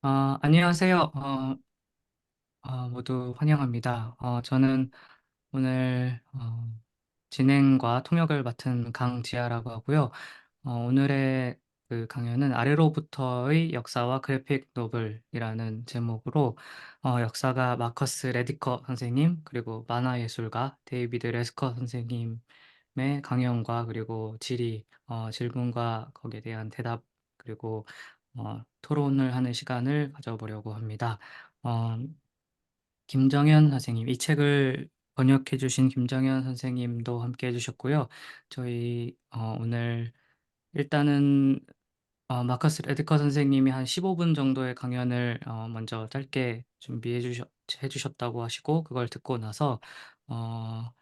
안녕하세요. 모두 환영합니다. 저는 오늘 진행과 통역을 맡은 강지아라고 하고요. 오늘의 그 강연은 아래로부터의 역사와 그래픽 노블이라는 제목으로 역사가 마커스 레디커 선생님 그리고 만화예술가 데이비드 레스커 선생님의 강연과 그리고 질문과 거기에 대한 대답 그리고 토론을 하는 시간을 가져보려고 합니다. 어, 김정현 선생님, 이 책을 번역해 주신 김정현 선생님도 함께 해주셨고요. 저희 오늘 일단은 마커스 레드커 선생님이 한 15분 정도의 강연을 먼저 짧게 해주셨다고 하시고 그걸 듣고 나서 어,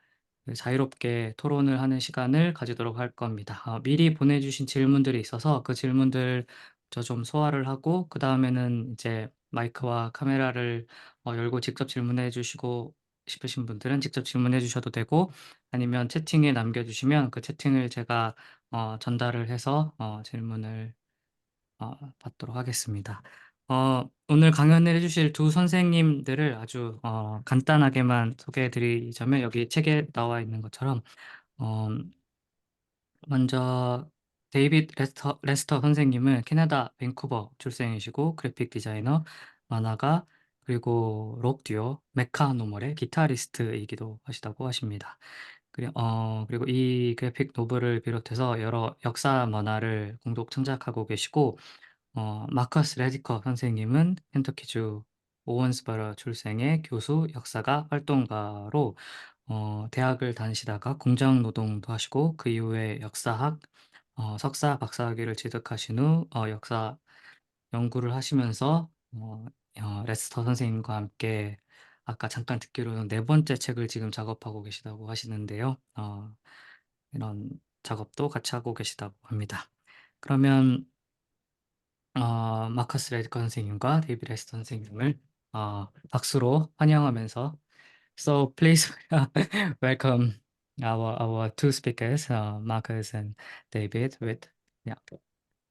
자유롭게 토론을 하는 시간을 가지도록 할 겁니다. 미리 보내주신 질문들이 있어서 그 질문들 저 좀 소화를 하고 그 다음에는 이제 마이크와 카메라를 열고 직접 질문해 주시고 싶으신 분들은 직접 질문해 주셔도 되고 아니면 채팅에 남겨주시면 그 채팅을 제가 전달을 해서 질문을 받도록 하겠습니다. 오늘 강연을 해주실 두 선생님들을 아주 간단하게만 소개해 드리자면 여기 책에 나와 있는 것처럼 어, 먼저 레스터 선생님은 캐나다 밴쿠버 출생이시고 그래픽 디자이너, 만화가, 그리고 록 듀오 메카노멀의 기타리스트이기도 하시다고 하십니다. 그리고 이 그래픽 노블을 비롯해서 여러 역사 만화를 공동 창작하고 계시고 마커스 레디커 선생님은 켄터키주 오원스버러 출생의 교수, 역사가, 활동가로 대학을 다니시다가 공장 노동도 하시고 그 이후에 역사학, 석사, 박사학위를 취득하신 후 역사 연구를 하시면서 레스터 선생님과 함께 아까 잠깐 듣기로는 네 번째 책을 지금 작업하고 계시다고 하시는데요. 이런 작업도 같이 하고 계시다고 합니다. 그러면 마커스 레드커 선생님과 데이비드 레스터 선생님을 박수로 환영하면서 So please welcome our two speakers, Marcus and David with yeah,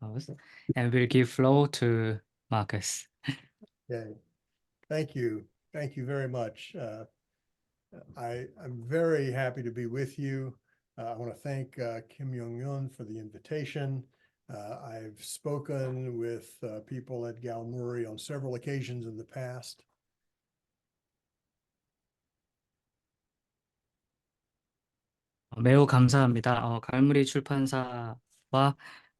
us. And we'll give floor to Marcus. Okay, thank you. Thank you very much. I'm very happy to be with you. I want to thank Kim Young-Yun for the invitation. I've spoken with people at Galmuri on several occasions in the past. 매우 감사합니다. 갈무리 출판사와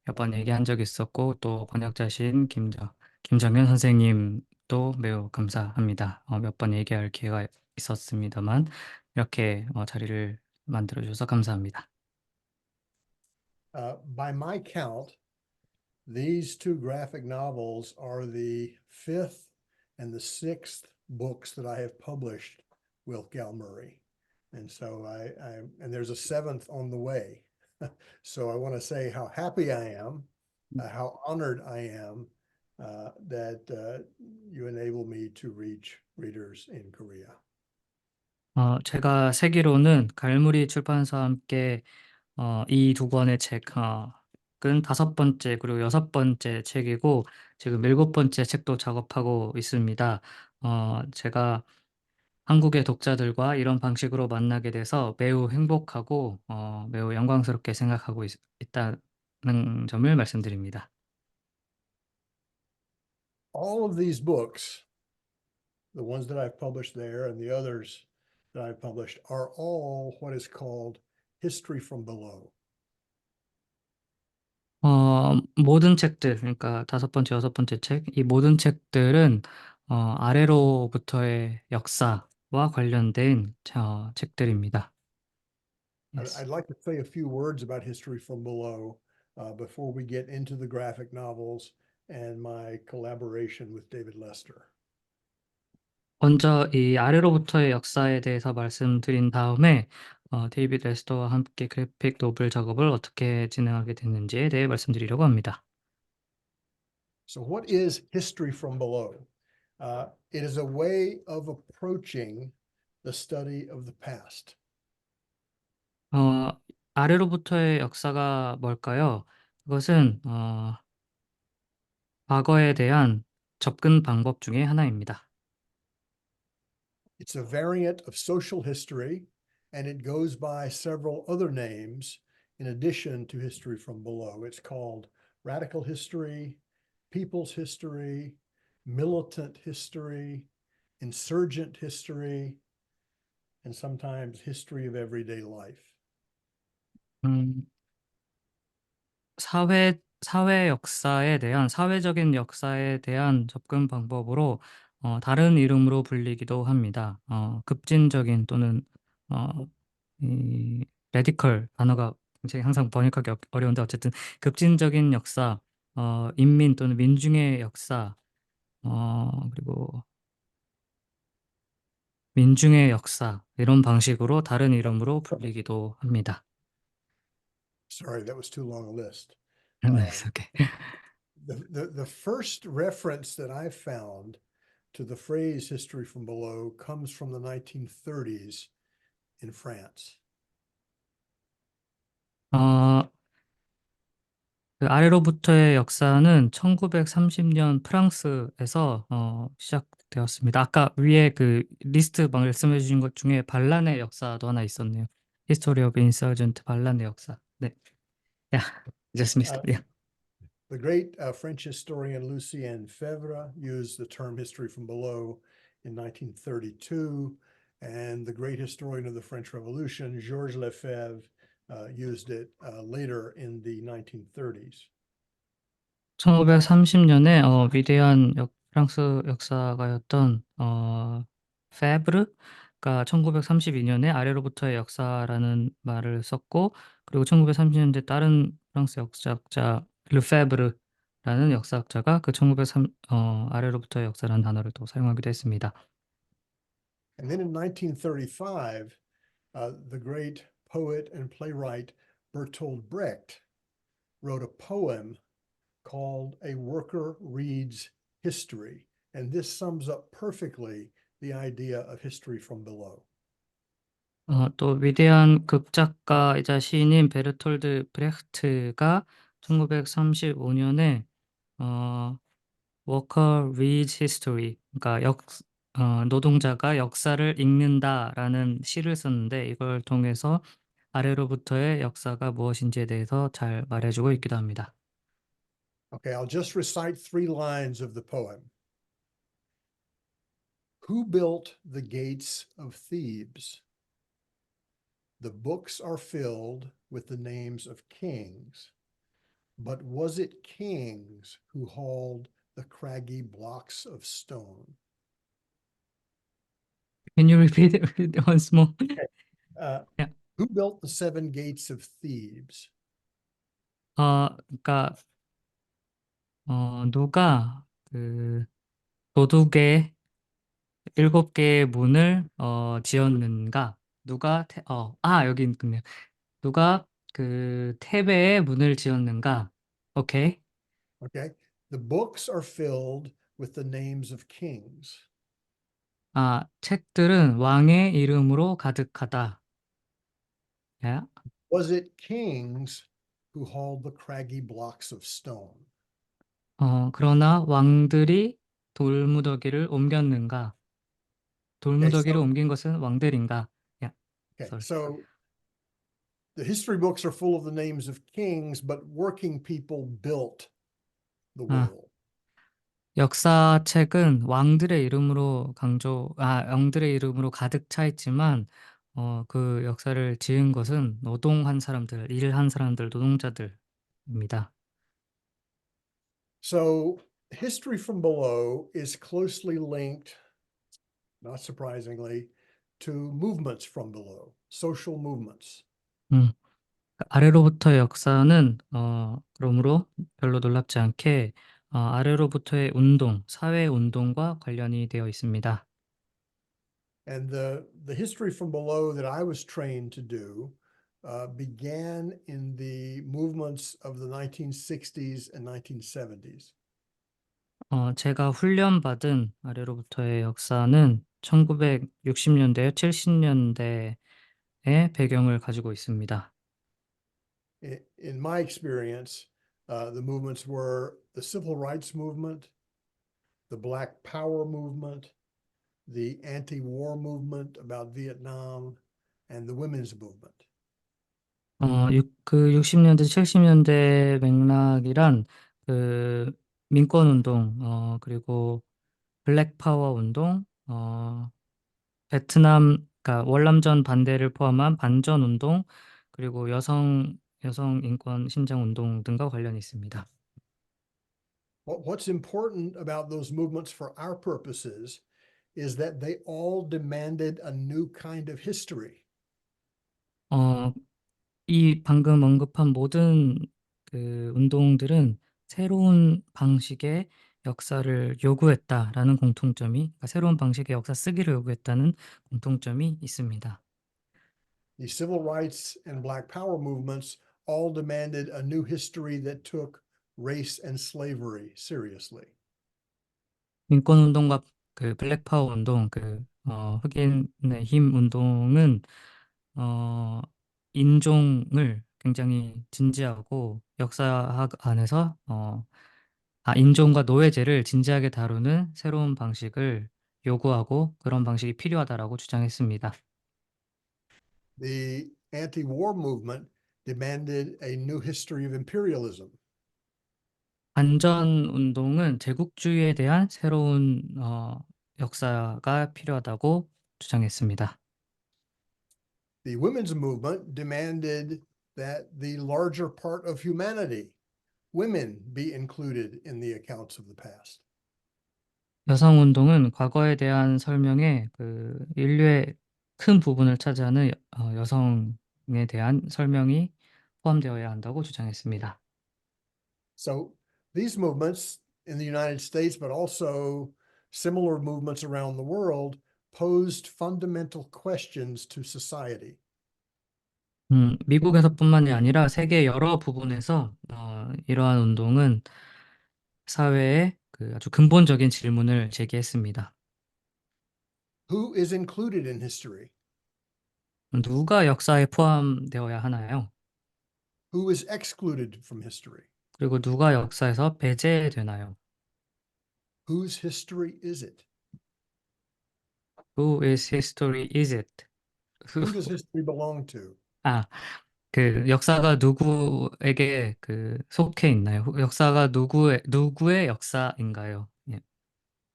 몇 번 얘기한 적이 있었고 또 번역자신 김정현 선생님도 매우 감사합니다. 몇 번 얘기할 기회가 있었습니다만 이렇게 자리를 만들어 주셔서 감사합니다. By my count, these two graphic novels are the fifth and the sixth books that I have published with Galmuri. And so and there's a seventh on the way. So I want to say how happy I am, how honored I am that you enable me to reach readers in Korea. 제가 세기로는 갈무리 출판사와 함께 이 두 권의 책은 다섯 번째 그리고 여섯 번째 책이고 지금 일곱 번째 책도 작업하고 있습니다. 제가 한국의 독자들과 이런 방식으로 만나게 돼서 매우 행복하고 매우 영광스럽게 생각하고 있다는 점을 말씀드립니다. All of these books, the ones that I've published there and the others that I've published, are all what is called history from below. 모든 책들, 그러니까 다섯 번째, 여섯 번째 책, 이 모든 책들은 아래로부터의 역사와 관련된 책들입니다. Yes. I'd like to say a few words about history from below before we get into the graphic novels and my collaboration with David Lester. 먼저 이 아래로부터의 역사에 대해서 말씀드린 다음에 데이비드 레스터와 함께 그래픽 노블 작업을 어떻게 진행하게 됐는지에 대해 말씀드리려고 합니다. So what is history from below? It is a way of approaching the study of the past. 아래로부터의 역사가 뭘까요? 그것은 과거에 대한 접근 방법 중에 하나입니다. It's a variant of social history, and it goes by several other names in addition to history from below. It's called radical history, people's history, militant history, insurgent history, and sometimes history of everyday life. 음, 사회적인 역사에 대한 접근 방법으로 다른 이름으로 불리기도 합니다. 급진적인 또는 어, 이 레디컬 단어가 굉장히 항상 번역하기 어려운데 어쨌든 급진적인 역사, 인민 또는 민중의 역사, 그리고 민중의 역사 이런 방식으로 다른 이름으로 불리기도 합니다. Sorry, that was too long a list. 네, Uh, 이렇게. the first reference that I found to the phrase history from below comes from the 1930s in France. 어, 그 아래로부터의 역사는 1930년 프랑스에서 시작되었습니다. 아까 위에 그 리스트 말씀해 주신 것 중에 반란의 역사도 하나 있었네요. History of Insurgent 반란의 역사. 네. 야, 잊었습니다. Uh, 예. the great French historian Lucien Febvre used the term history from below in 1932, and the great historian of the French Revolution, Georges Lefebvre, used it later in the 1930s. 1930년에 위대한 프랑스 역사가였던 페브르가 1932년에 아래로부터의 역사라는 말을 썼고 그리고 1930년대 다른 프랑스 역사학자 르페브르라는 역사학자가 그 1903 아래로부터의 역사라는 단어를 또 사용하기도 했습니다. And then in 1935, the great poet and playwright Bertolt Brecht wrote a poem called A Worker Reads History. And this sums up perfectly the idea of history from below. 또 위대한 극작가이자 시인인 베르톨드 브레흐트가 1935년에 Worker reads history, 그러니까 노동자가 역사를 읽는다라는 시를 썼는데 이걸 통해서 아래로부터의 역사가 무엇인지에 대해서 잘 말해주고 있기도 합니다. Okay, I'll just recite 3 lines of the poem. Who built the gates of Thebes? The books are filled with the names of kings. But was it kings who hauled the craggy blocks of stone? Can you repeat it once more? Uh, Yeah. who built the 7 gates of Thebes? 그러니까 누가 그 도둑의 7개의 문을 지었는가? 여기 있네요. 누가 그 테베의 문을 지었는가? 오케이. Okay, the books are filled with the names of kings. 책들은 왕의 이름으로 가득하다. 야? Was it kings who hauled the craggy blocks of stone? 그러나 왕들이 돌무더기를 옮겼는가? Okay, 돌무더기를 옮긴 것은 왕들인가? 야, sorry. so the history books are full of the names of kings, but working people built the 아, world. 역사책은 왕들의 이름으로 가득 차 있지만, 그 역사를 지은 것은 일한 사람들, 노동자들입니다. So history from below is closely linked, not surprisingly, to movements from below, social movements. 음, 아래로부터의 역사는, 그러므로 별로 놀랍지 않게, 아래로부터의 사회 운동과 관련이 되어 있습니다. And the history from below that I was trained to do began in the movements of the 1960s and 1970s. 제가 훈련받은 아래로부터의 역사는 1960년대, 70년대의 배경을 가지고 있습니다. In my experience, the movements were the civil rights movement, the Black Power movement, the anti-war movement about Vietnam, and the women's movement. 60년대, 70년대 맥락이란 그 민권 운동, 그리고 블랙 파워 운동, 베트남, 그러니까 월남전 반대를 포함한 반전 운동, 그리고 여성 인권 신장 운동 등과 관련이 있습니다. What's important about those movements for our purposes is that they all demanded a new kind of history. 어, 이 방금 언급한 모든 그 운동들은 새로운 방식의 역사를 요구했다라는 공통점이, 그러니까 새로운 방식의 역사 쓰기를 요구했다는 공통점이 있습니다. The civil rights and Black Power movements all demanded a new history that took race and slavery seriously. 민권 운동과 그 블랙 파워 운동, 흑인의 힘 운동은 어, 인종을 굉장히 진지하고 역사학 안에서 인종과 노예제를 진지하게 다루는 새로운 방식을 요구하고 그런 방식이 필요하다라고 주장했습니다. The anti-war movement demanded a new history of imperialism. 반전 운동은 제국주의에 대한 새로운 역사가 필요하다고 주장했습니다. The women's movement demanded that the larger part of humanity, women, be included in the accounts of the past. 여성 운동은 과거에 대한 설명에 그 인류의 큰 부분을 차지하는 여성에 대한 설명이 포함되어야 한다고 주장했습니다. So these movements in the United States, but also similar movements around the world, posed fundamental questions to society. 미국에서뿐만이 아니라 세계 여러 부분에서 이러한 운동은 사회에 그 아주 근본적인 질문을 제기했습니다. Who is included in history? 누가 역사에 포함되어야 하나요? Who is excluded from history? 그리고 누가 역사에서 배제되나요? Whose history is it? Who is history is it? Who does history belong to? 아, 그 역사가 누구에게 그 속해 있나요? 역사가 누구의 역사인가요? 예.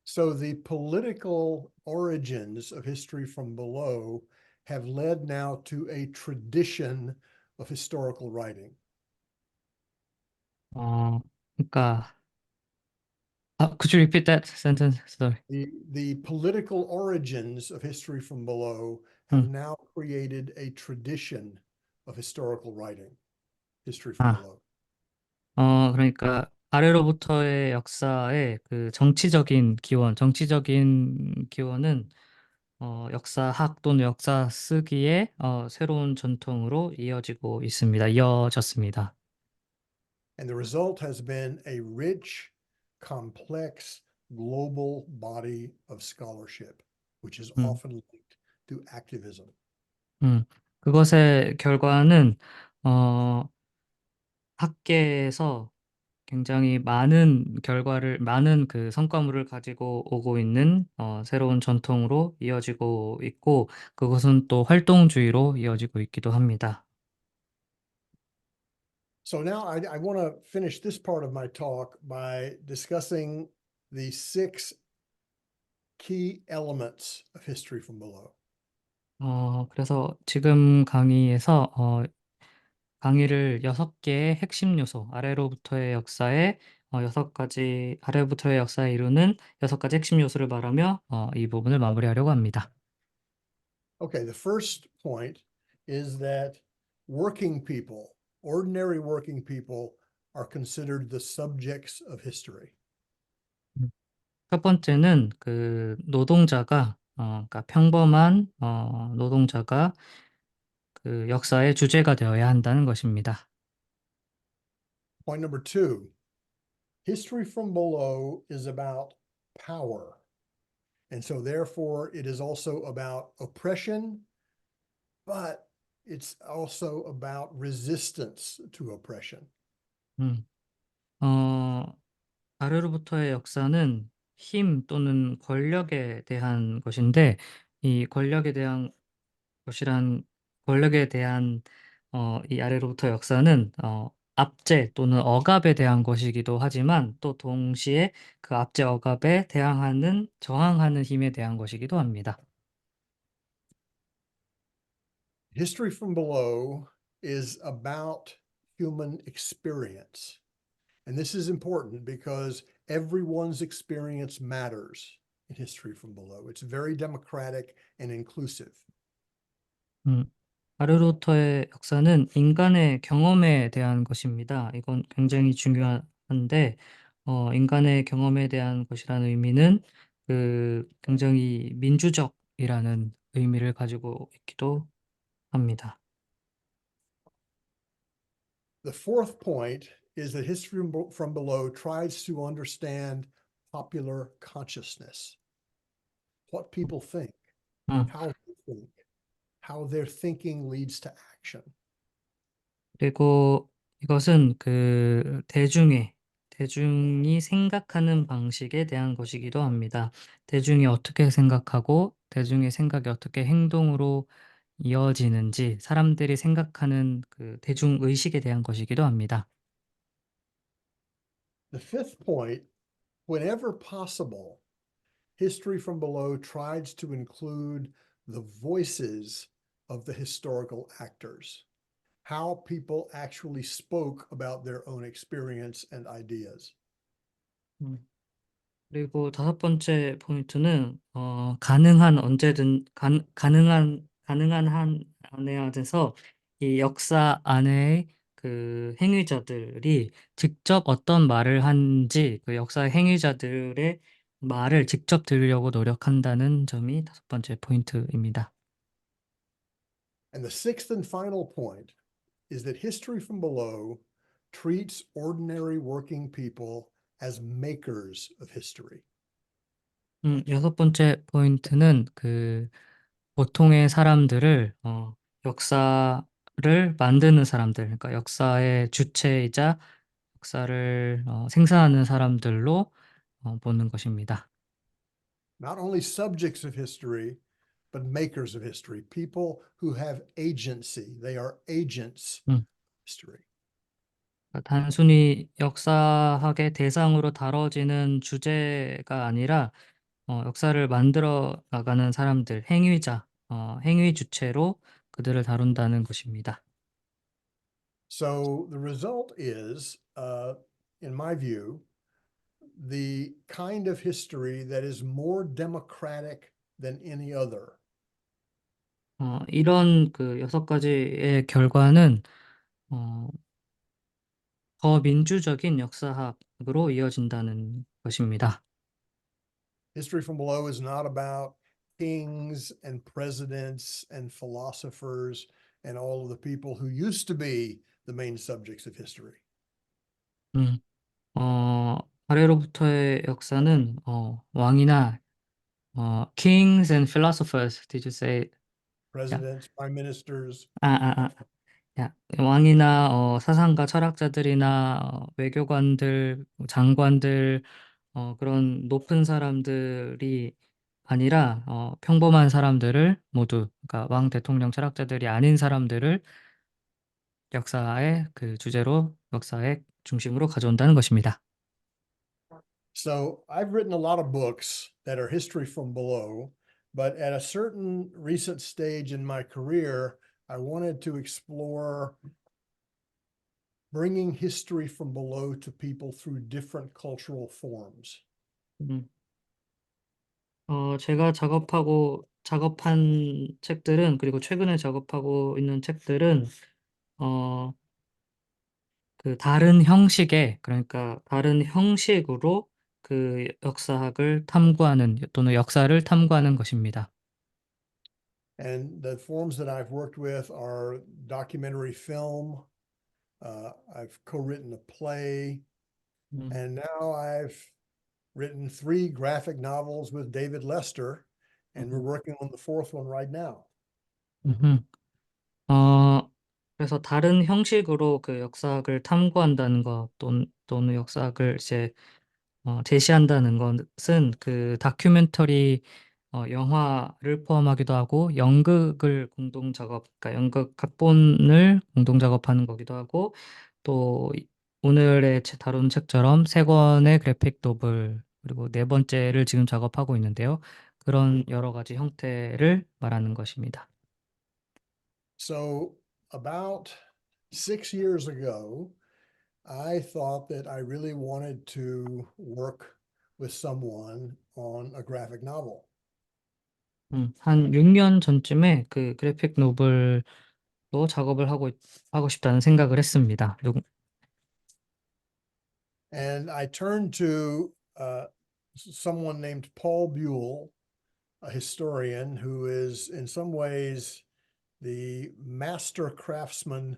So the political origins of history from below have led now to a tradition of historical writing. 어, 그러니까 could you repeat that sentence? Sorry. The political origins of history from below have 음. now created a tradition of historical writing, history from 아, below. 그러니까 아래로부터의 역사의 그 정치적인 기원은 역사학 또는 역사 쓰기의 새로운 전통으로 이어졌습니다. And the result has been a rich, complex, global body of scholarship, which is 음, often linked to activism. 그것의 결과는 어, 학계에서 굉장히 많은 그 성과물을 가지고 오고 있는 새로운 전통으로 이어지고 있고, 그것은 또 활동주의로 이어지고 있기도 합니다. So now I want to finish this part of my talk by discussing the six key elements of history from below. 그래서 지금 강의를 6개의 핵심 요소, 아래로부터의 역사에 이루는 6가지 핵심 요소를 말하며 이 부분을 마무리하려고 합니다. Okay, the first point is that working people, ordinary working people, are considered the subjects of history. 첫 번째는 그러니까 평범한 노동자가 그 역사의 주제가 되어야 한다는 것입니다. Point number two, history from below is about power. And so therefore it is also about oppression, but it's also about resistance to oppression. 음, 어, 아래로부터의 역사는 힘 또는 권력에 대한 것인데 이 권력에 대한 것이란 권력에 대한 이 아래로부터 역사는 압제 또는 억압에 대한 것이기도 하지만 또 동시에 그 압제 억압에 대항하는 저항하는 힘에 대한 것이기도 합니다. History from Below is about human experience. And this is important because everyone's experience matters in History from Below. It's very democratic and inclusive. 음, 아르로터의 역사는 인간의 경험에 대한 것입니다. 이건 굉장히 중요한데, 인간의 경험에 대한 것이라는 의미는 굉장히 민주적이라는 의미를 가지고 있기도 합니다. The fourth point is that History from Below tries to understand popular consciousness, what people think, 음, how they think, how their thinking leads to action. 그리고 이것은 대중이 생각하는 방식에 대한 것이기도 합니다. 대중이 어떻게 생각하고 대중의 생각이 어떻게 행동으로 이어지는지 사람들이 생각하는 그 대중의식에 대한 것이기도 합니다. The fifth point, whenever possible, History from Below tries to include the voices of the historical actors, how people actually spoke about their own experience and ideas. 음, 그리고 다섯 번째 포인트는 가능한 언제든 가능한 한 안에 안에서 이 역사 안에 그 행위자들이 직접 어떤 말을 한지 그 역사 행위자들의 말을 직접 들으려고 노력한다는 점이 다섯 번째 포인트입니다. And the sixth and final point is that History from Below treats ordinary working people as makers of history. 여섯 번째 포인트는 보통의 사람들을 역사를 만드는 사람들, 그러니까 역사의 주체이자 역사를 생산하는 사람들로 보는 것입니다. Not only subjects of history, but makers of history, people who have agency. They are agents 음, of history. 그러니까 단순히 역사학의 대상으로 다뤄지는 주제가 아니라 역사를 만들어 나가는 사람들, 행위 주체로 그들을 다룬다는 것입니다. So the result is, in my view, the kind of history that is more democratic than any other. 이런 그 여섯 가지의 결과는 어, 더 민주적인 역사학으로 이어진다는 것입니다. History from Below is not about kings and presidents and philosophers and all of the people who used to be the main subjects of history. 음, 아래로부터의 역사는 왕이나 kings and philosophers, did you say? 야, Presidents, prime ministers, 아, 아, 아, 야, 왕이나 사상가, 철학자들이나 외교관들, 장관들, 그런 높은 사람들이 아니라 평범한 사람들을 모두, 그러니까 왕, 대통령, 철학자들이 아닌 사람들을 역사의 그 주제로 역사의 중심으로 가져온다는 것입니다. so I've written a lot of books that are history from below, but at a certain recent stage in my career, I wanted to explore bringing history from below to people through different cultural forms. 음, 제가 작업한 책들은 그리고 최근에 작업하고 있는 책들은 어, 그러니까 다른 형식으로 그 역사학을 탐구하는 또는 역사를 탐구하는 것입니다. And the forms that I've worked with are documentary film. I've co-written a play, 음, and now I've written three graphic novels with David Lester, and we're 음, working on the fourth one right now. 음. 어, 그래서 다른 형식으로 그 역사학을 탐구한다는 것 또는 역사학을 이제 제시한다는 것은 그 다큐멘터리 영화를 포함하기도 하고 연극을 공동 작업, 그러니까 연극 각본을 공동 작업하는 거기도 하고 또 오늘의 다룬 책처럼 세 권의 그래픽 노블 그리고 네 번째를 지금 작업하고 있는데요. 그런 여러 가지 형태를 말하는 것입니다. So about 6 years ago, I thought that I really wanted to work with someone on a graphic novel. 한 6년 전쯤에 그 그래픽 노블로 작업을 하고 싶다는 생각을 했습니다. And I turned to someone named Paul Buell, a historian who is in some ways the master craftsman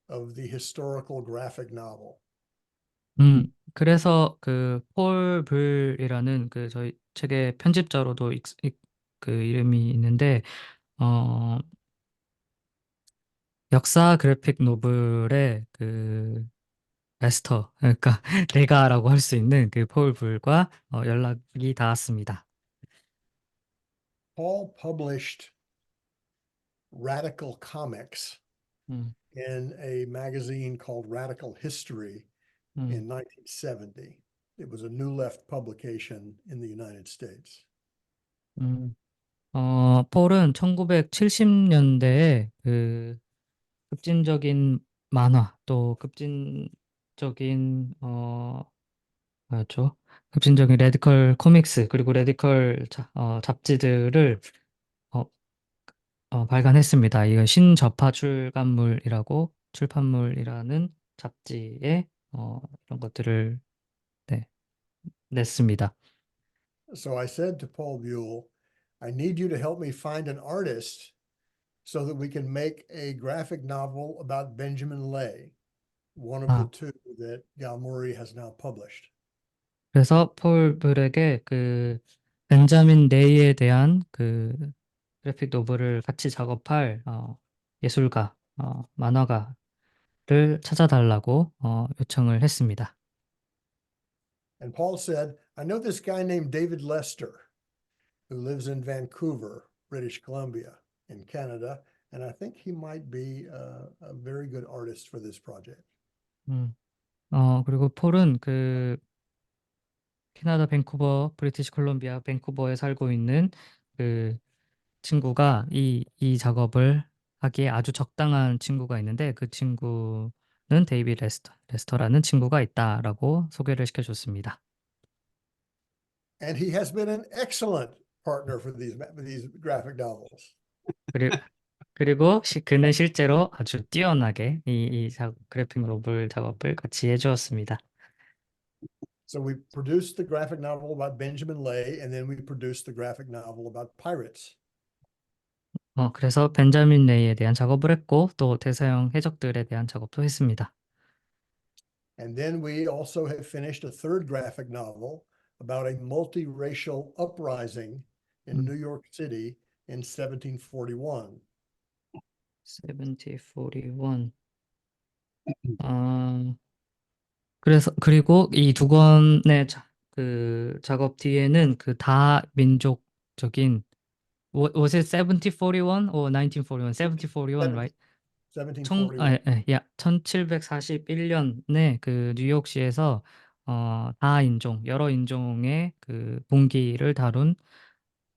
of the historical graphic novel. 그래서 그 폴 불이라는 그 저희 책의 편집자로도 그 이름이 있는데 어 역사 그래픽 노블의 그 마스터 그러니까 대가라고 할 수 있는 그 폴 불과 연락이 닿았습니다. Paul published radical comics 음, in a magazine called Radical History 음, in 1970. It was a New Left publication in the United States. 음. 폴은 1970년대에 그 급진적인 만화 또 급진적인 뭐였죠? 급진적인 레디컬 코믹스 그리고 레디컬 잡지들을 어, 발간했습니다. 이건 신저파 출판물이라는 잡지에 이런 것들을 네, 냈습니다. So I said to Paul Buell, I need you to help me find an artist so that we can make a graphic novel about Benjamin Lay, one of the 아, two that Galmuri has now published. 그래서 폴 블랙의 그 벤자민 레이에 대한 그 그래픽 노블을 같이 작업할 예술가, 만화가를 찾아달라고 요청을 했습니다. And Paul said, I know this guy named David Lester who lives in Vancouver, British Columbia, in Canada, and I think he might be a very good artist for this project. 음, 그리고 폴은 그 캐나다 밴쿠버, 브리티시 콜롬비아 밴쿠버에 살고 있는 그 친구가 이 작업을 하기에 아주 적당한 친구가 있는데 그 친구는 데이비드 레스터라는 친구가 있다라고 소개를 시켜줬습니다. And he has been an excellent partner for these graphic novels. 그리, 그리고 그는 실제로 아주 뛰어나게 그래픽 노블 작업을 같이 해주었습니다. So we produced the graphic novel about Benjamin Lay, and then we produced the graphic novel about pirates. 그래서 벤자민 레이에 대한 작업을 했고 또 대서양 해적들에 대한 작업도 했습니다. And then we also have finished a third graphic novel about a multiracial uprising in 음, New York City in 1741. 1741. 아, 그리고 이 두 권의 그 작업 뒤에는 그 다민족적인 was it 1741 or 1941? 1741, right? 아, 1741. 예, 예, 1741년에 그 뉴욕시에서 다인종, 여러 인종의 그 봉기를 다룬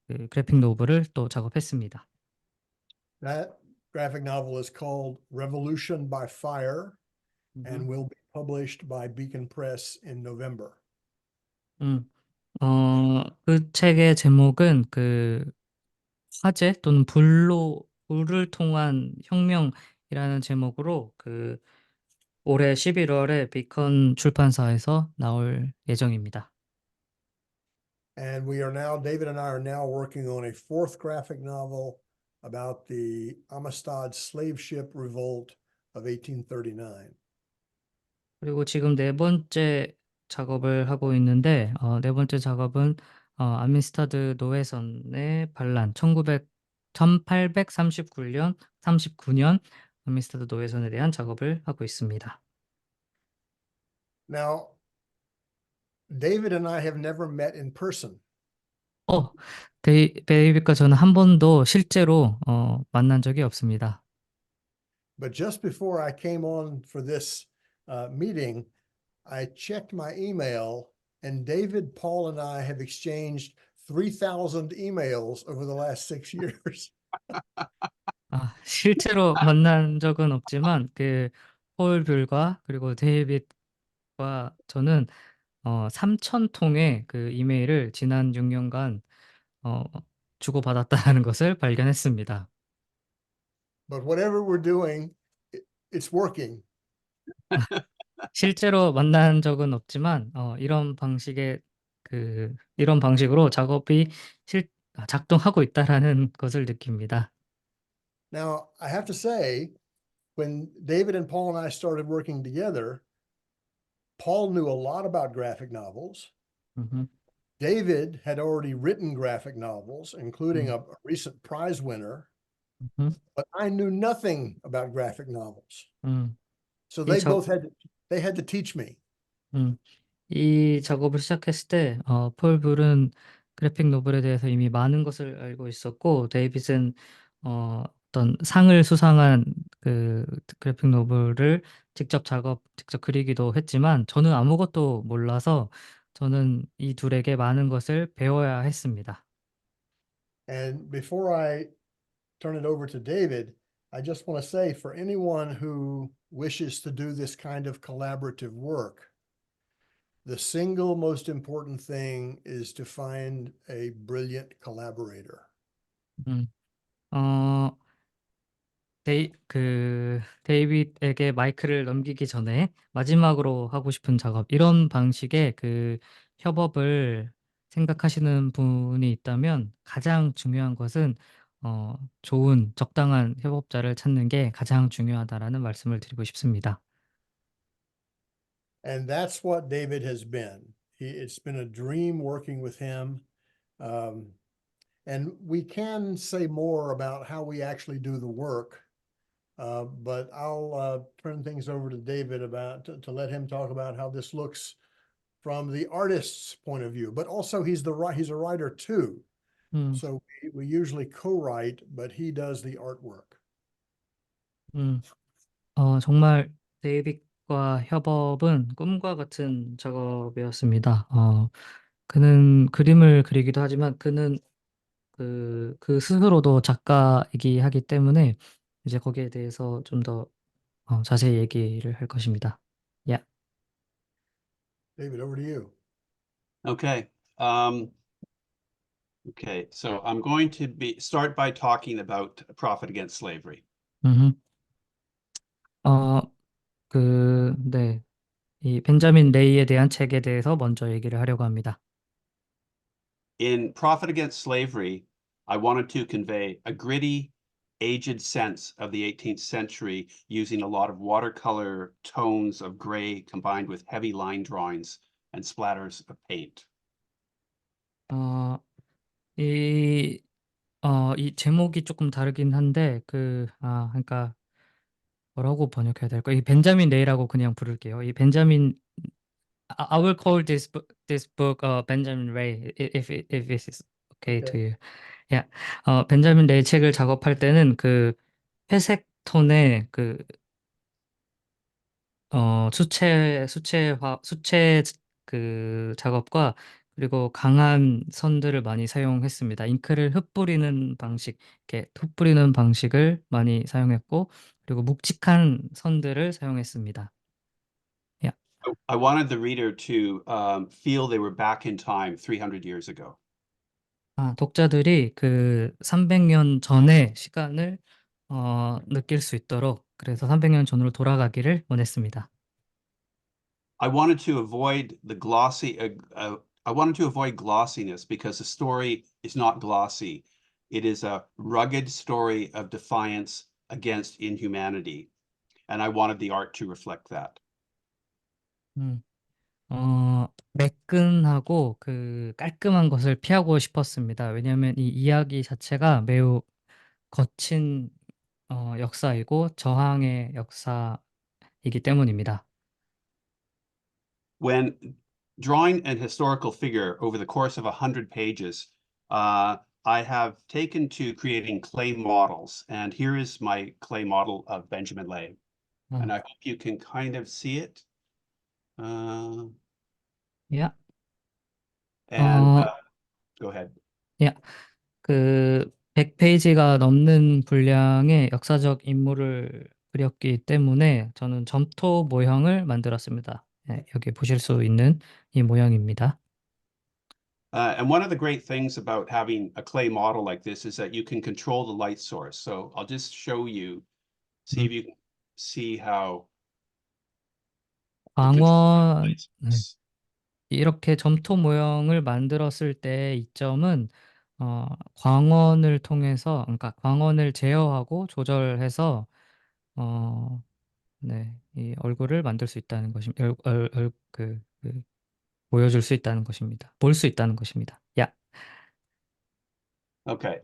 그 그래픽 노블을 또 작업했습니다. That graphic novel is called Revolution by Fire 음흠. and will be published by Beacon Press in November. 음, 그 책의 제목은 그 화재 또는 불을 통한 혁명이라는 제목으로 그 올해 11월에 비컨 출판사에서 나올 예정입니다. And David and I are now working on a fourth graphic novel about the Amistad slave ship revolt of 1839. 그리고 지금 네 번째 작업을 하고 있는데 네 번째 작업은 아미스타드 노회선의 반란 1839년 아미스타드 노회선에 대한 작업을 하고 있습니다. Now, David and I have never met in person, 어, 데이빗과 저는 한 번도 실제로 만난 적이 없습니다. but just before I came on for this meeting, I checked my email, and David, Paul, and I have exchanged 3,000 emails over the last 6 years. 아, 실제로 만난 적은 없지만 폴 뷰과 그리고 데이빗과 저는 3천 통의 그 이메일을 지난 6년간 어, 주고받았다는 것을 발견했습니다. But whatever we're doing, it's working. 실제로 만난 적은 없지만 이런 방식으로 작업이 작동하고 있다라는 것을 느낍니다. Now, I have to say, when David and Paul and I started working together, Paul knew a lot about graphic novels. 음흠, David had already written graphic novels, including 음, a recent prize winner, 음흠, but I knew nothing about graphic novels. 음. So 이 they 작, both had to teach me. 음. 이 작업을 시작했을 때, 폴 불은 그래픽 노블에 대해서 이미 많은 것을 알고 있었고, 데이빗은 어떤 상을 수상한 그 그래픽 노블을 직접 그리기도 했지만, 저는 아무것도 몰라서 저는 이 둘에게 많은 것을 배워야 했습니다. And before I turn it over to David, I just want to say for anyone who wishes to do this kind of collaborative work, the single most important thing is to find a brilliant collaborator. 음, 어, 데이빗에게 마이크를 넘기기 전에 마지막으로 하고 싶은 작업, 이런 방식의 협업을 생각하시는 분이 있다면 가장 중요한 것은 좋은, 적당한 협업자를 찾는 게 가장 중요하다라는 말씀을 드리고 싶습니다. And that's what David has been. It's been a dream working with him. Um, and we can say more about how we actually do the work. But I'll turn things over to David to let him talk about how this looks from the artist's point of view. But also he's a writer too. 음, So we usually co-write, but he does the artwork. 음. 정말 데이빗과 협업은 꿈과 같은 작업이었습니다. 그는 그림을 그리기도 하지만 그는 그 스스로도 작가이기 하기 때문에 이제 거기에 대해서 좀 더 자세히 얘기를 할 것입니다. 야, David, over to you. Okay. Okay, so I'm going to start by talking about Profit Against Slavery. 음, 네, 이 벤자민 레이에 대한 책에 대해서 먼저 얘기를 하려고 합니다. In Profit Against Slavery, I wanted to convey a gritty, aged sense of the 18th century using a lot of watercolor tones of gray combined with heavy line drawings and splatters of paint. 어, 이, 이 제목이 조금 다르긴 한데 그러니까 뭐라고 번역해야 될까? 이 벤자민 레이라고 그냥 부를게요. 이 벤자민 I will call this book Benjamin Ray if it is okay to Okay. you. Yeah. 벤자민 레이 책을 작업할 때는 회색 톤의 수채 작업과 그리고 강한 선들을 많이 사용했습니다. 잉크를 흩뿌리는 방식, 이렇게 흩뿌리는 방식을 많이 사용했고, 그리고 묵직한 선들을 사용했습니다. 야, I wanted the reader to feel they were back in time 300 years ago. 독자들이 300년 전의 시간을 느낄 수 있도록 그래서 300년 전으로 돌아가기를 원했습니다. I wanted to avoid the I wanted to avoid glossiness because the story is not glossy. It is a rugged story of defiance against inhumanity. And I wanted the art to reflect that. 음, 매끈하고 깔끔한 것을 피하고 싶었습니다. 왜냐하면 이 이야기 자체가 매우 거친 역사이고 저항의 역사이기 때문입니다. When drawing an historical figure over the course of 100 pages, I have taken to creating clay models. And here is my clay model of Benjamin Lay. And I hope you can kind of see it. Yeah. And go ahead. Yeah. 그 100페이지가 넘는 분량의 역사적 인물을 그렸기 때문에 저는 점토 모형을 만들었습니다. 네, 여기 보실 수 있는 이 모형입니다. And one of the great things about having a clay model like this is that you can control the light source. So I'll just show you, see if you can see how it controls the 광원, light 네. source. 이렇게 점토 모형을 만들었을 때 이점은 광원을 통해서, 그러니까 광원을 제어하고 조절해서 네, 이 얼굴을 만들 수 있다는 것입니다. 보여줄 수 있다는 것입니다. 볼 수 있다는 것입니다. 야. Okay.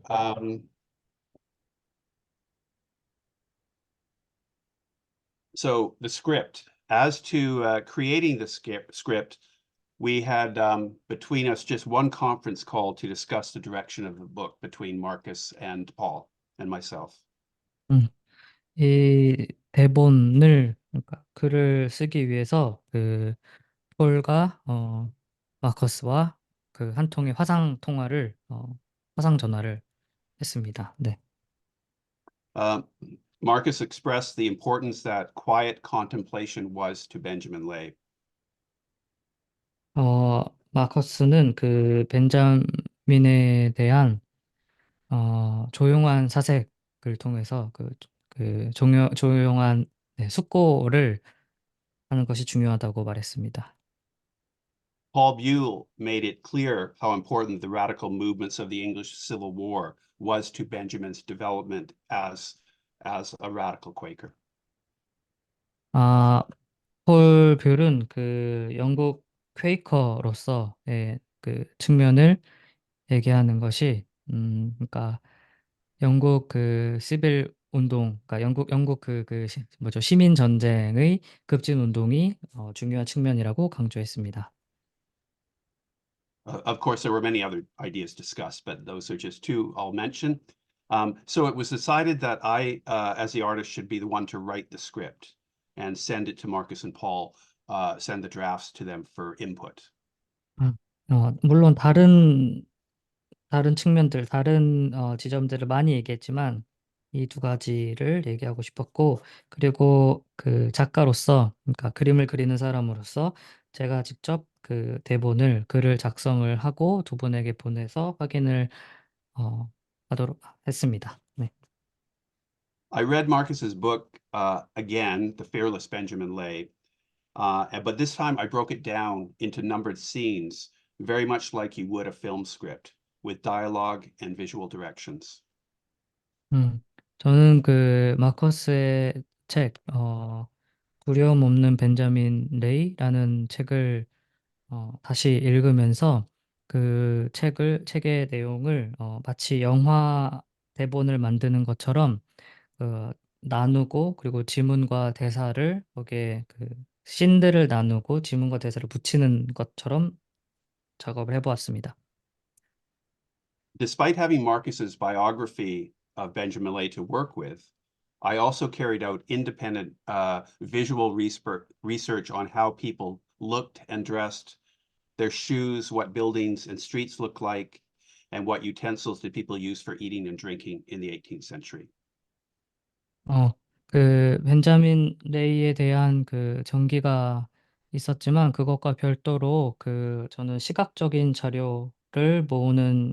So the script, as to creating the script, we had between us just one conference call to discuss the direction of the book between Marcus and Paul and myself. 이 대본을, 그러니까 글을 쓰기 위해서 그 폴과 마커스와 그 한 통의 화상 전화를 했습니다. 네. Marcus expressed the importance that quiet contemplation was to Benjamin Lay. 마커스는 그 벤자민에 대한 조용한 사색을 통해서 조용한 숙고를 하는 것이 중요하다고 말했습니다. Paul Buell made it clear how important the radical movements of the English Civil War was to Benjamin's development as a radical Quaker. 폴 뷰는 그 영국 퀘이커로서의 그 측면을 얘기하는 것이 그러니까 영국 그 시빌 운동, 그러니까 영국 시민 전쟁의 급진 운동이 중요한 측면이라고 강조했습니다. Of course, there were many other ideas discussed, but those are just two I'll mention. So it was decided that I, as the artist, should be the one to write the script and send it to Marcus and Paul, send the drafts to them for input. 물론 다른 측면들, 다른 지점들을 많이 얘기했지만 이 두 가지를 얘기하고 싶었고, 그리고 그 작가로서, 그러니까 그림을 그리는 사람으로서 제가 직접 그 글을 작성을 하고 두 분에게 보내서 확인을 하도록 했습니다. 네. I read Marcus's book again, The Fearless Benjamin Lay, but this time I broke it down into numbered scenes, very much like you would a film script, with dialogue and visual directions. 저는 그 마커스의 책, 두려움 없는 벤자민 레이라는 책을 다시 읽으면서 그 책의 내용을 마치 영화 대본을 만드는 것처럼 나누고, 그리고 지문과 대사를 거기에 그 씬들을 나누고 지문과 대사를 붙이는 것처럼 작업을 해보았습니다. Despite having Marcus's biography of Benjamin Lay to work with, I also carried out independent visual research on how people looked and dressed, their shoes, what buildings and streets looked like, and what utensils did people use for eating and drinking in the 18th century. 그 벤자민 레이에 대한 그 전기가 있었지만 그것과 별도로 저는 시각적인 자료를 모으는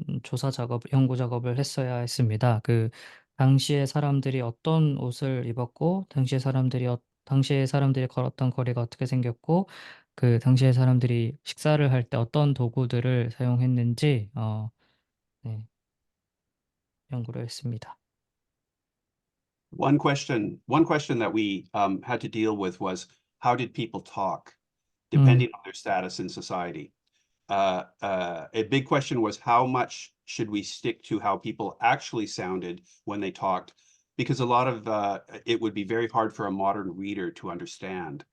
연구 작업을 했어야 했습니다. 그 당시에 사람들이 어떤 옷을 입었고, 당시에 사람들이 걸었던 거리가 어떻게 생겼고, 그 당시에 사람들이 식사를 할 때 어떤 도구들을 사용했는지 네, 연구를 했습니다. One question that we had to deal with was, how did people talk, depending on their status in society? A big question was, how much should we stick to how people actually sounded when they talked? Because a lot of it would be very hard for a modern reader to understand.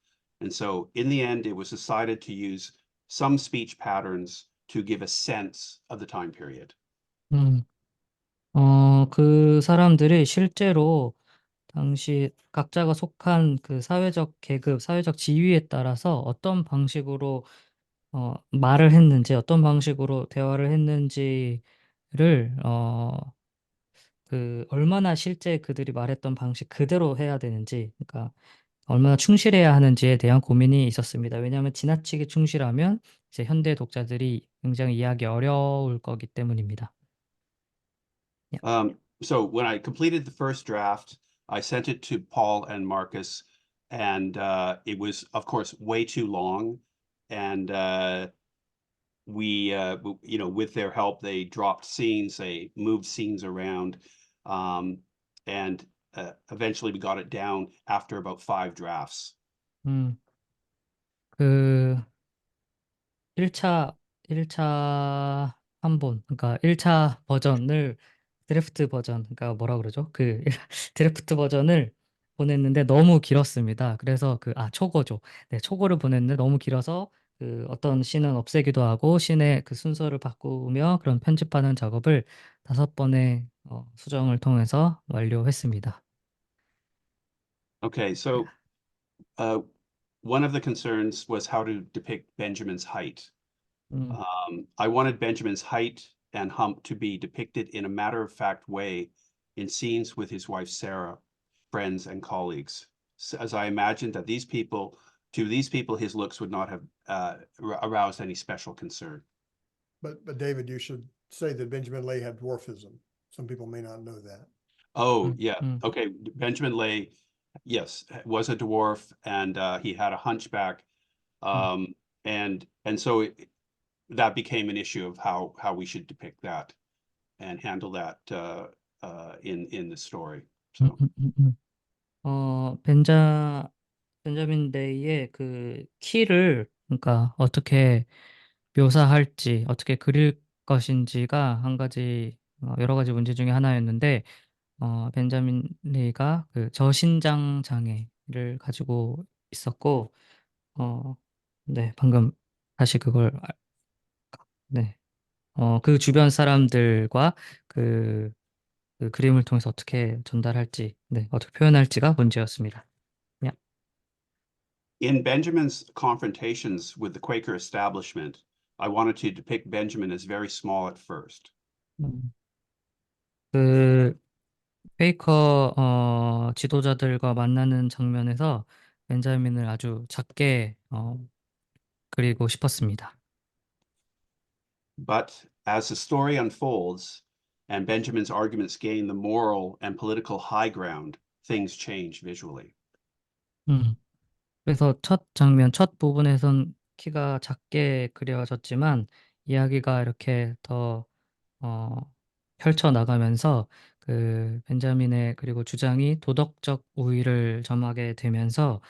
And so in the end, it was decided to use some speech patterns to give a sense of the time period. 음, 그 사람들이 실제로 당시 각자가 속한 그 사회적 계급, 사회적 지위에 따라서 어떤 방식으로 말을 했는지, 어떤 방식으로 대화를 했는지를 그 얼마나 실제 그들이 말했던 방식 그대로 해야 되는지, 그러니까 얼마나 충실해야 하는지에 대한 고민이 있었습니다. 왜냐하면 지나치게 충실하면 이제 현대 독자들이 굉장히 이해하기 어려울 거기 때문입니다. So when I completed the first draft, I sent it to Paul and Marcus, and it was, of course, way too long. And with their help, they dropped scenes, they moved scenes around, and eventually we got it down after about 5 drafts. 음, 그 1차 한본, 그러니까 1차 버전을 드래프트 버전, 그러니까 뭐라 그러죠? 그 드래프트 버전을 보냈는데 너무 길었습니다. 그래서 초고죠. 네, 초고를 보냈는데 너무 길어서 그 어떤 씬은 없애기도 하고 씬의 그 순서를 바꾸며 그런 편집하는 작업을 5번의 수정을 통해서 완료했습니다. Okay, so one of the concerns was how to depict Benjamin's height. 음, I wanted Benjamin's height and hump to be depicted in a matter-of-fact way in scenes with his wife Sarah, friends, and colleagues. As I imagined that to these people, his looks would not have aroused any special concern. But David, you should say that Benjamin Lay had dwarfism. Some people may not know that. Oh, 음, yeah. 음, Okay. Benjamin Lay, yes, was a dwarf, and he had a hunchback. 음, And so that became an issue of how we should depict that and handle that in the story. 음, So 음, 벤자민 데이의 그 키를 그러니까 어떻게 묘사할지, 어떻게 그릴 것인지가 한 가지 여러 가지 문제 중에 하나였는데 벤자민 레이가 그 저신장 장애를 가지고 있었고 어, 네, 방금 다시 네, 그 주변 사람들과 그, 그 그림을 통해서 어떻게 전달할지, 네, 어떻게 표현할지가 문제였습니다. 야. in Benjamin's confrontations with the Quaker establishment, I wanted to depict Benjamin as very small at first. 음, 그 페이커 지도자들과 만나는 장면에서 벤자민을 아주 작게 그리고 싶었습니다. But as the story unfolds and Benjamin's arguments gain the moral and political high ground, things change visually. 음, 그래서 첫 장면, 첫 부분에선 키가 작게 그려졌지만 이야기가 이렇게 더 어, 펼쳐나가면서 그 벤자민의 그리고 주장이 도덕적 우위를 점하게 되면서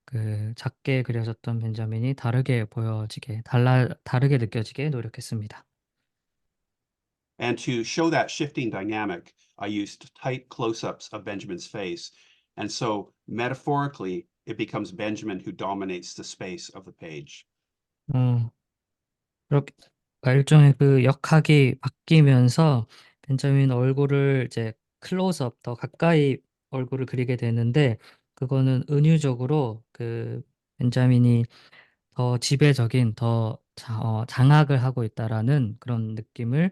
그 작게 그려졌던 벤자민이 다르게 느껴지게 노력했습니다. And to show that shifting dynamic, I used tight close-ups of Benjamin's face. And so metaphorically, it becomes Benjamin who dominates the space of the page. 어, 그렇게 그러니까 일종의 그 역학이 바뀌면서 벤자민 얼굴을 이제 클로즈업 더 가까이 얼굴을 그리게 되는데 그거는 은유적으로 그 벤자민이 더 지배적인 장악을 하고 있다라는 그런 느낌을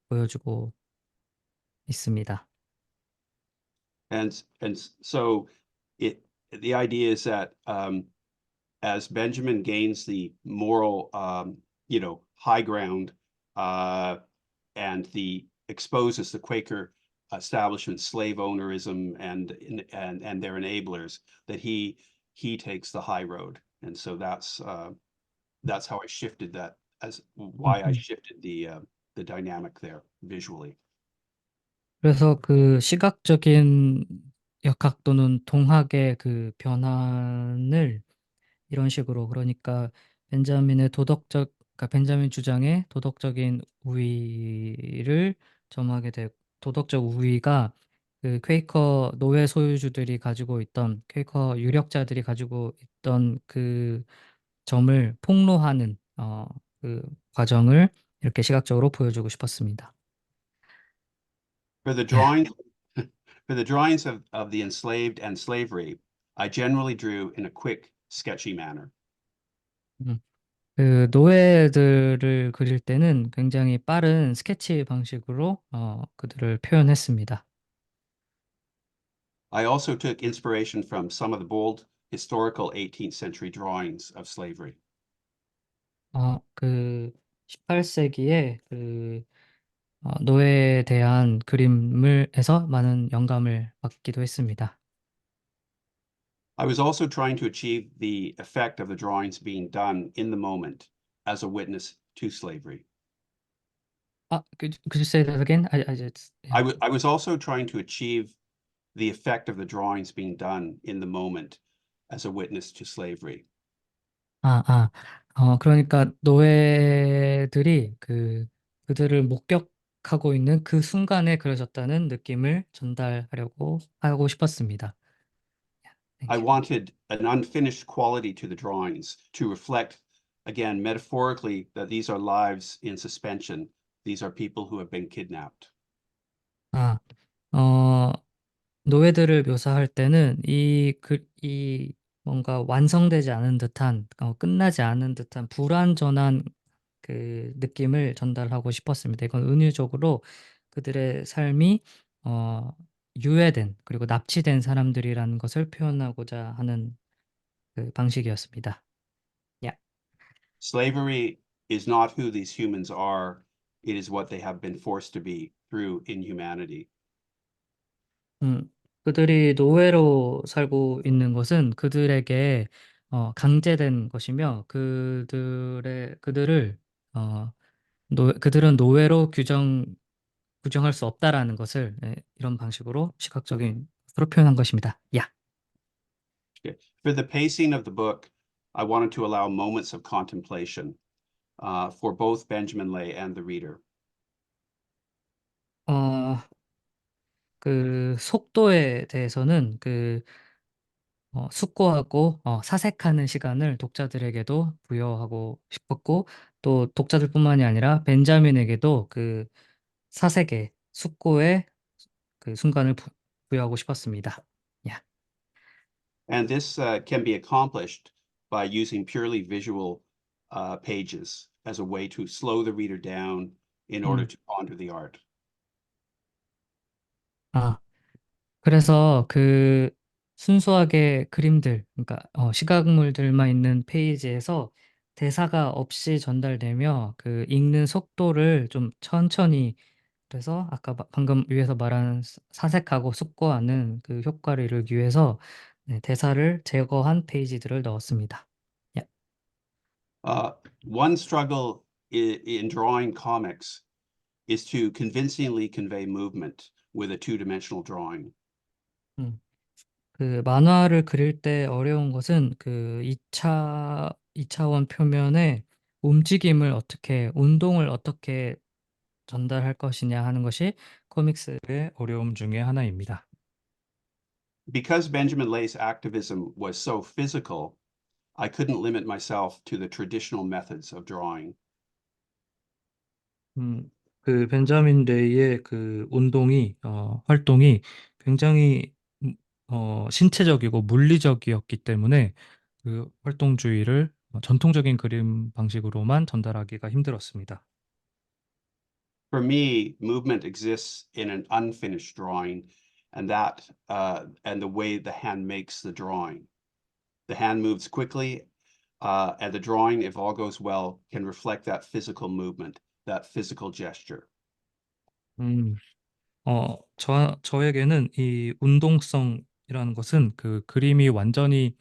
보여주고 있습니다. And so the idea is that as Benjamin gains the moral high ground and exposes the Quaker establishment slave ownerism and their enablers, that he takes the high road. And so that's how I shifted that, as why I shifted the dynamic there visually. 그래서 그 시각적인 역학 또는 동학의 그 변환을 이런 식으로 그러니까 그러니까 벤자민 주장의 도덕적인 우위를 점하게 되고 도덕적 우위가 그 퀘이커 노예 소유주들이 가지고 있던 퀘이커 유력자들이 가지고 있던 그 점을 폭로하는 그 과정을 이렇게 시각적으로 보여주고 싶었습니다. For the 야, drawings, for the drawings of the enslaved and slavery, I generally drew in a quick, sketchy manner. 음. 그 노예들을 그릴 때는 굉장히 빠른 스케치 방식으로 그들을 표현했습니다. I also took inspiration from some of the bold historical 18th century drawings of slavery. 그 18세기에 그 노예에 대한 그림을 해서 많은 영감을 받기도 했습니다. I was also trying to achieve the effect of the drawings being done in the moment as a witness to slavery. Could you say that again? I just, yeah. I was also trying to achieve the effect of the drawings being done in the moment as a witness to slavery. 아, 아, 그러니까 노예들이 그들을 목격하고 있는 그 순간에 그려졌다는 느낌을 전달하려고 하고 싶었습니다. Yeah, I thank you. wanted an unfinished quality to the drawings to reflect, again, metaphorically, that these are lives in suspension. These are people who have been kidnapped. 아, 어, 노예들을 묘사할 때는 이 뭔가 완성되지 않은 듯한, 끝나지 않은 듯한 불완전한 그 느낌을 전달하고 싶었습니다. 이건 은유적으로 그들의 삶이 어, 유해된 그리고 납치된 사람들이라는 것을 표현하고자 하는 그 방식이었습니다. 야, Slavery is not who these humans are, it is what they have been forced to be through inhumanity. 그들이 노예로 살고 있는 것은 그들에게 강제된 것이며 그들을 어, 그들은 노예로 규정할 수 없다라는 것을 이런 방식으로 시각적인 것으로 표현한 것입니다. 야. Okay. For the pacing of the book, I wanted to allow moments of contemplation for both Benjamin Lay and the reader. 어, 그 속도에 대해서는 숙고하고 사색하는 시간을 독자들에게도 부여하고 싶었고 또 독자들뿐만이 아니라 벤자민에게도 그 사색의 숙고의 그 순간을 부여하고 싶었습니다. 야. And this can be accomplished by using purely visual pages as a way to slow the reader down in order 음. to ponder the art. 아, 그래서 그 순수하게 그림들, 그러니까 시각물들만 있는 페이지에서 대사가 없이 전달되며 그 읽는 속도를 좀 천천히 그래서 아까 방금 위에서 말한 사색하고 숙고하는 그 효과를 이루기 위해서 네, 대사를 제거한 페이지들을 넣었습니다. 야, Uh, one struggle in drawing comics is to convincingly convey movement with a two-dimensional drawing. 음. 그 만화를 그릴 때 어려운 것은 그 2차원 표면의 운동을 어떻게 전달할 것이냐 하는 것이 코믹스의 어려움 중에 하나입니다. Because Benjamin Lay's activism was so physical, I couldn't limit myself to the traditional methods of drawing. 그 벤자민 레이의 그 활동이 굉장히 신체적이고 물리적이었기 때문에 그 활동주의를 전통적인 그림 방식으로만 전달하기가 힘들었습니다. For me, movement exists in an unfinished drawing, and the way the hand makes the drawing. The hand moves quickly, and the drawing, if all goes well, can reflect that physical movement, that physical gesture. 음, 저에게는 이 운동성이라는 것은 그 그림이 완전히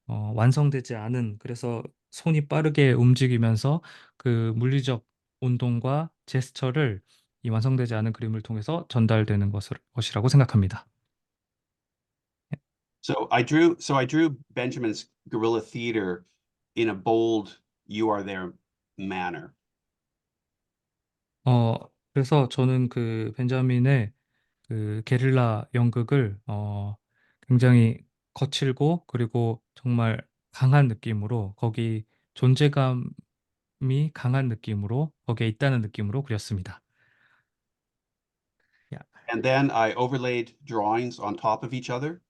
완성되지 않은, 그래서 손이 빠르게 움직이면서 그 물리적 운동과 제스처를 이 완성되지 않은 그림을 통해서 전달되는 것이라고 생각합니다. So I drew Benjamin's guerrilla theater in a bold, you are there manner. 어, 그래서 저는 그 벤자민의 그 게릴라 연극을 굉장히 거칠고 그리고 정말 강한 느낌으로 거기 존재감 강한 느낌으로 거기에 있다는 느낌으로 그렸습니다. 야, And then I overlaid drawings on top of each other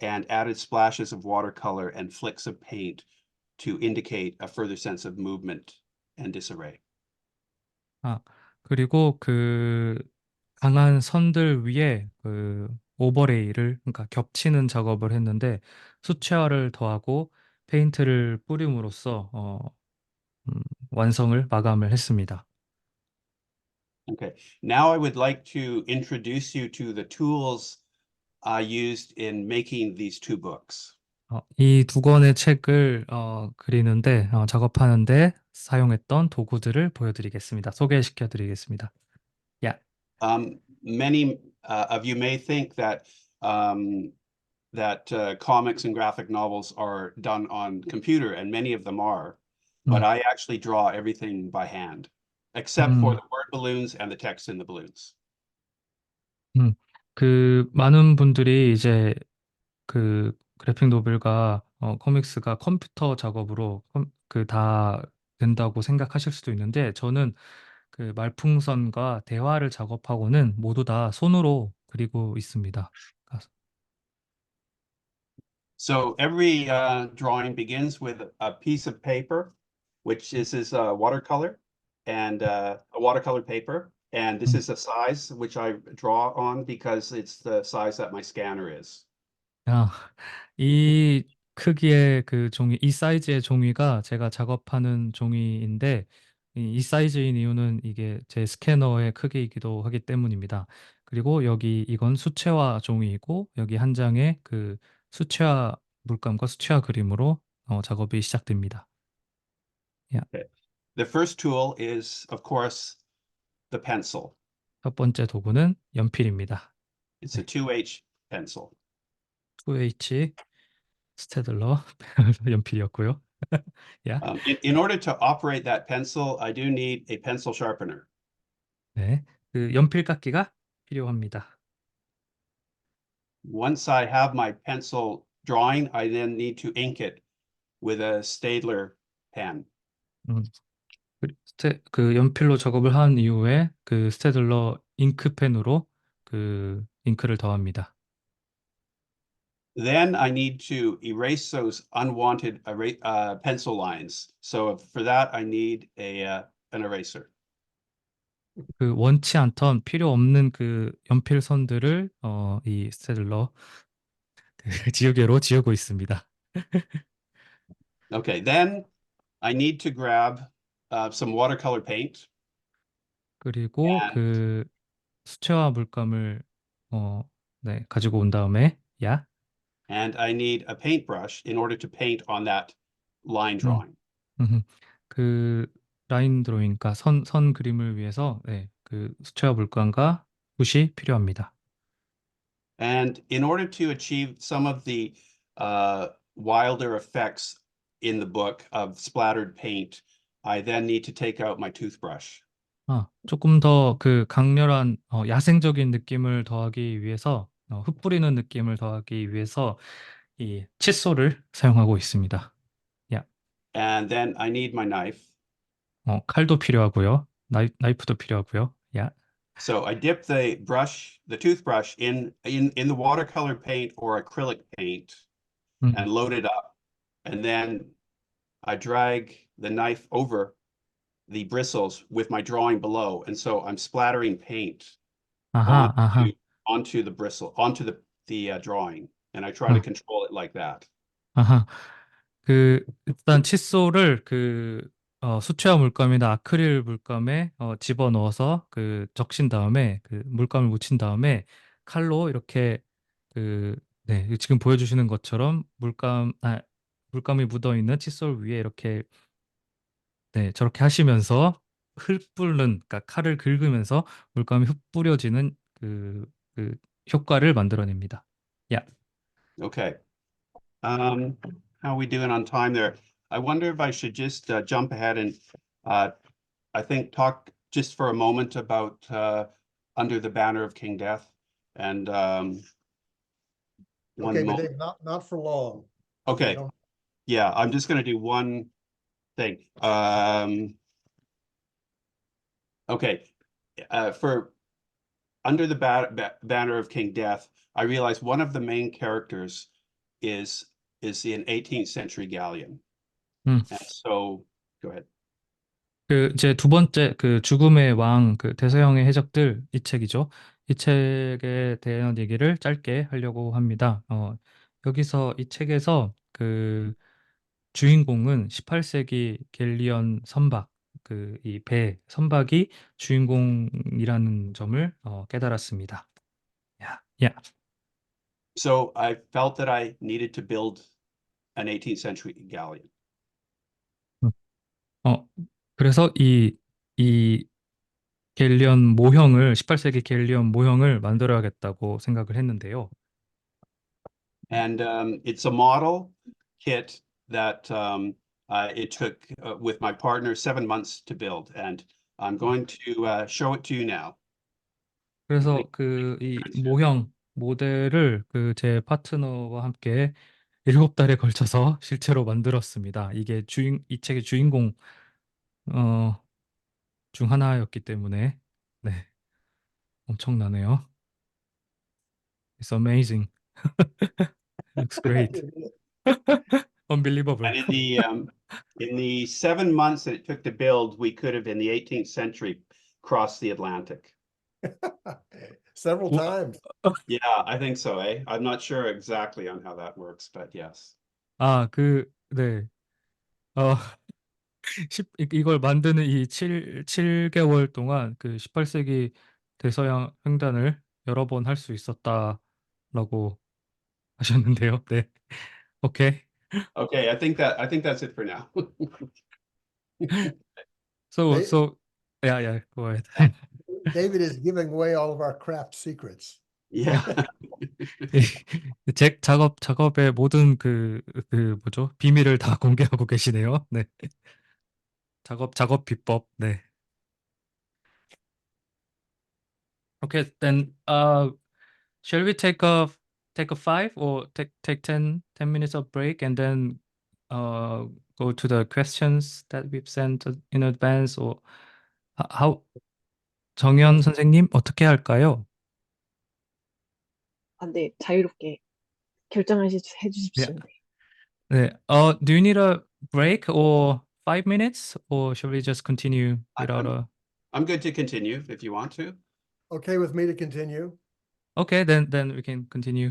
and added splashes of watercolor and flicks of paint to indicate a further sense of movement and disarray. 그리고 그 강한 선들 위에 그 오버레이를 그러니까 겹치는 작업을 했는데 수채화를 더하고 페인트를 뿌림으로써 완성을 마감을 했습니다. Okay, now I would like to introduce you to the tools I used in making these two books. 이 두 권의 책을 그리는데 작업하는데 사용했던 도구들을 보여드리겠습니다. 소개시켜드리겠습니다. 야, Many of you may think that comics and graphic novels are done on computer, and many of them are, but I actually draw everything by hand, except for the word balloons and the text in the balloons. 그 많은 분들이 이제 그 그래픽 노블과 코믹스가 컴퓨터 작업으로 그 다 된다고 생각하실 수도 있는데 저는 그 말풍선과 대화를 작업하고는 모두 다 손으로 그리고 있습니다. So every drawing begins with a piece of paper, which is watercolor and a watercolor paper. And this is a size which I draw on because it's the size that my scanner is. 이 크기의 그 종이, 이 사이즈의 종이가 제가 작업하는 종이인데 이 사이즈인 이유는 이게 제 스캐너의 크기이기도 하기 때문입니다. 그리고 여기 이건 수채화 종이이고 여기 한 장의 그 수채화 물감과 수채화 그림으로 작업이 시작됩니다. Okay. The first tool is, of course, the pencil. 첫 번째 도구는 연필입니다. It's a 2H pencil. 2H 스테들러 연필이었고요. 야, In order to operate that pencil, I do need a pencil sharpener. 네, 그 연필깎이가 필요합니다. Once I have my pencil drawing, I then need to ink it with a Staedtler pen. 음, 그 연필로 작업을 한 이후에 그 스테들러 잉크펜으로 그 잉크를 더합니다. Then I need to erase those unwanted pencil lines. So for that, I need an eraser. 그 원치 않던 필요 없는 그 연필 선들을 이 스테들러 그 지우개로 지우고 있습니다. Okay, then I need to grab some watercolor paint. 그리고 And 그 수채화 물감을 네, 가지고 온 다음에 and I need a paintbrush in order to paint on that line 음, drawing. 그 라인 드로잉, 그러니까 선 그림을 위해서 네, 그 수채화 물감과 붓이 필요합니다. And in order to achieve some of the wilder effects in the book of splattered paint, I then need to take out my toothbrush. 조금 더 그 강렬한 야생적인 느낌을 더하기 위해서 흩뿌리는 느낌을 더하기 위해서 이 칫솔을 사용하고 있습니다. And then I need my knife. 칼도 필요하고요. 나이프도 필요하고요. So I dip the toothbrush in the watercolor paint or acrylic paint and load it up. And then I drag the knife over the bristles with my drawing below. And so I'm splattering paint onto the bristle, onto the drawing. And I try to control it like that. 그 일단 칫솔을 그 수채화 물감이나 아크릴 물감에 집어넣어서 그 적신 다음에 그 물감을 묻힌 다음에 칼로 이렇게 그 네, 지금 보여주시는 것처럼 물감이 묻어 있는 칫솔 위에 이렇게 네, 저렇게 하시면서 그러니까 칼을 긁으면서 물감이 흩 뿌려지는 그 효과를 만들어냅니다. Okay. How are we doing on time there? I wonder if I should just jump ahead and I think talk just for a moment about Under the Banner of King Death and one Okay, but moment. Dave, not for long. Okay. don't- Yeah, I'm just going to do one thing. Okay, for under the banner of King Death, I realized one of the main characters is an 18th century galleon. 음. And so, go ahead. 그 제 두 번째 그 죽음의 왕 그 대서양의 해적들 이 책이죠. 이 책에 대한 얘기를 짧게 하려고 합니다. 여기서 이 책에서 그 주인공은 18세기 갤리언 선박 그 이 배 선박이 주인공이라는 점을 깨달았습니다. Yeah. So I felt that I needed to build an 18th century galleon. 그래서 이 갤리언 모형을 18세기 갤리언 모형을 만들어야겠다고 생각을 했는데요. And it's a model kit that it took with my partner 7 months to build. And I'm going to show it to you now. 그래서 그 이 모형 모델을 그 제 파트너와 함께 7달에 걸쳐서 실제로 만들었습니다. 이게 이 책의 주인공 중 하나였기 때문에 네. 엄청나네요. It's amazing. Looks great. Unbelievable. And in the 7 months that it took to build, we could have in the 18th century crossed the Atlantic. Several Well, times. Yeah, I think so, eh? I'm not sure exactly on how that works, but yes. 네. 이걸 만드는 이 7개월 동안 그 18세기 대서양 횡단을 여러 번 할 수 있었다라고 하셨는데요. 네. 오케이. Okay, I think that's it for now. So, yeah, go ahead. David is giving away all of our craft secrets. Yeah. 작업의 모든 뭐죠? 비밀을 다 공개하고 계시네요. 네. 작업 비법. 네. Okay, then shall we take a 5 or take 10 minutes of break and then go to the questions that we've sent in advance or how 정연 선생님 어떻게 할까요? 네, 자유롭게 결정해 주십시오. 네. Do you need a break or 5 minutes or shall we just continue without a I'm good to continue if you want to. Okay with me to continue? Okay, then we can continue.